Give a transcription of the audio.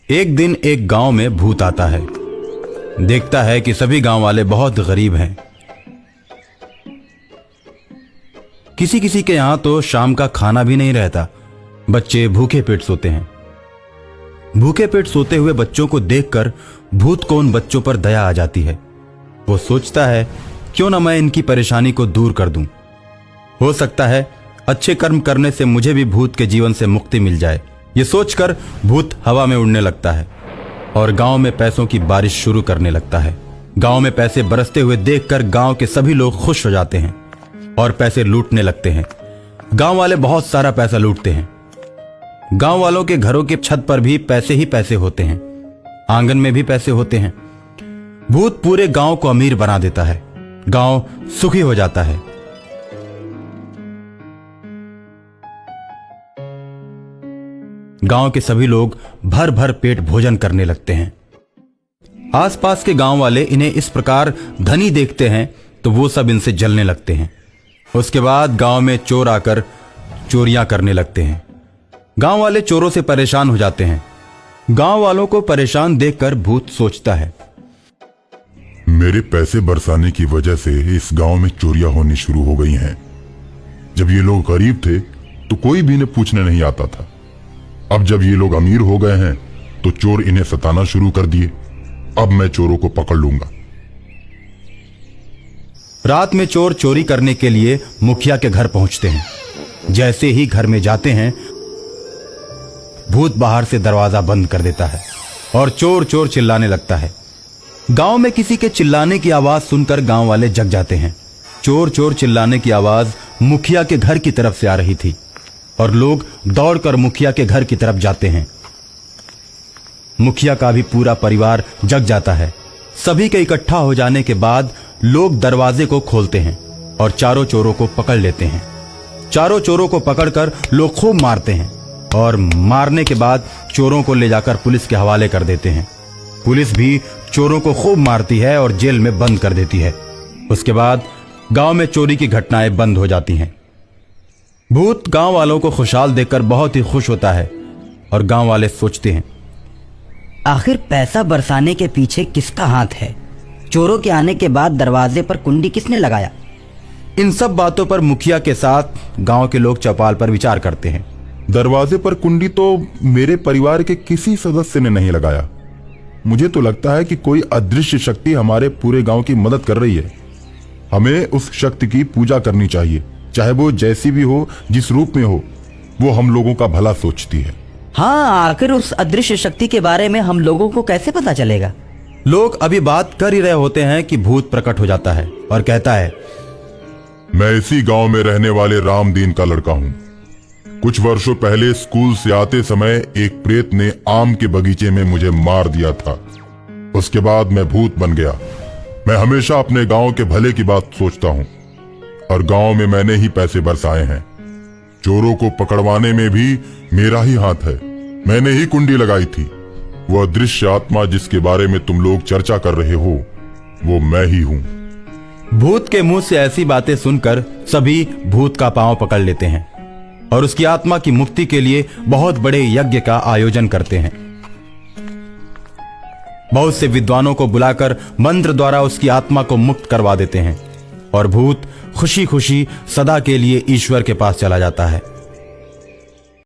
एक दिन एक गांव में भूत आता है। देखता है कि सभी गांव वाले बहुत गरीब हैं। किसी किसी के यहां तो शाम का खाना भी नहीं रहता। बच्चे भूखे पेट सोते हैं। भूखे पेट सोते हुए बच्चों को देखकर भूत को उन बच्चों पर दया आ जाती है। वो सोचता है क्यों ना मैं इनकी परेशानी को दूर कर दूं। हो सकता है अच्छे कर्म करने से मुझे भी भूत के जीवन से मुक्ति मिल जाए। ये सोचकर भूत हवा में उड़ने लगता है और गांव में पैसों की बारिश शुरू करने लगता है। गांव में पैसे बरसते हुए देखकर गांव के सभी लोग खुश हो जाते हैं और पैसे लूटने लगते हैं। गांव वाले बहुत सारा पैसा लूटते हैं। गांव वालों के घरों के छत पर भी पैसे ही पैसे होते हैं, आंगन में भी पैसे होते हैं। भूत पूरे गांव को अमीर बना देता है। गांव सुखी हो जाता है। गांव के सभी लोग भर भर पेट भोजन करने लगते हैं। आसपास के गांव वाले इन्हें इस प्रकार धनी देखते हैं तो वो सब इनसे जलने लगते हैं। उसके बाद गांव में चोर आकर चोरियां करने लगते हैं। गांव वाले चोरों से परेशान हो जाते हैं। गांव वालों को परेशान देखकर भूत सोचता है, मेरे पैसे बरसाने की वजह से इस गांव में चोरियां होनी शुरू हो गई हैं। जब ये लोग गरीब थे तो कोई भी इन्हें पूछने नहीं आता था। अब जब ये लोग अमीर हो गए हैं तो चोर इन्हें सताना शुरू कर दिए। अब मैं चोरों को पकड़ लूंगा। रात में चोर चोरी करने के लिए मुखिया के घर पहुंचते हैं। जैसे ही घर में जाते हैं भूत बाहर से दरवाजा बंद कर देता है और चोर चोर चिल्लाने लगता है। गांव में किसी के चिल्लाने की आवाज सुनकर गांव वाले जग जाते हैं। चोर चोर चिल्लाने की आवाज मुखिया के घर की तरफ से आ रही थी और लोग दौड़कर मुखिया के घर की तरफ जाते हैं। मुखिया का भी पूरा परिवार जग जाता है। सभी के इकट्ठा हो जाने के बाद लोग दरवाजे को खोलते हैं और चारों चोरों को पकड़ लेते हैं। चारों चोरों को पकड़कर लोग खूब मारते हैं और मारने के बाद चोरों को ले जाकर पुलिस के हवाले कर देते हैं। पुलिस भी चोरों को खूब मारती है और जेल में बंद कर देती है। उसके बाद गांव में चोरी की घटनाएं बंद हो जाती हैं। भूत गांव वालों को खुशहाल देखकर बहुत ही खुश होता है और गांव वाले सोचते हैं, आखिर पैसा बरसाने के पीछे किसका हाथ है? चोरों के आने के बाद दरवाजे पर कुंडी किसने लगाया? इन सब बातों पर मुखिया के साथ गांव के लोग चौपाल पर विचार करते हैं। दरवाजे पर कुंडी तो मेरे परिवार के किसी सदस्य ने नहीं लगाया। मुझे तो लगता है कि कोई अदृश्य शक्ति हमारे पूरे गांव की मदद कर रही है। हमें उस शक्ति की पूजा करनी चाहिए, चाहे वो जैसी भी हो, जिस रूप में हो। वो हम लोगों का भला सोचती है। हाँ, आखिर उस अदृश्य शक्ति के बारे में हम लोगों को कैसे पता चलेगा? लोग अभी बात कर ही रहे होते हैं कि भूत प्रकट हो जाता है और कहता है, मैं इसी गांव में रहने वाले रामदीन का लड़का हूं। कुछ वर्षों पहले स्कूल से आते समय एक प्रेत ने आम के बगीचे में मुझे मार दिया था। उसके बाद मैं भूत बन गया। मैं हमेशा अपने गांव के भले की बात सोचता हूं और गांव में मैंने ही पैसे बरसाए हैं। चोरों को पकड़वाने में भी मेरा ही हाथ है। मैंने ही कुंडी लगाई थी। वो अदृश्य आत्मा जिसके बारे में तुम लोग चर्चा कर रहे हो, वो मैं ही हूं। भूत के मुंह से ऐसी बातें सुनकर सभी भूत का पांव पकड़ लेते हैं और उसकी आत्मा की मुक्ति के लिए बहुत बड़े यज्ञ का आयोजन करते हैं। बहुत से विद्वानों को बुलाकर मंत्र द्वारा उसकी आत्मा को मुक्त करवा देते हैं और भूत खुशी खुशी सदा के लिए ईश्वर के पास चला जाता है।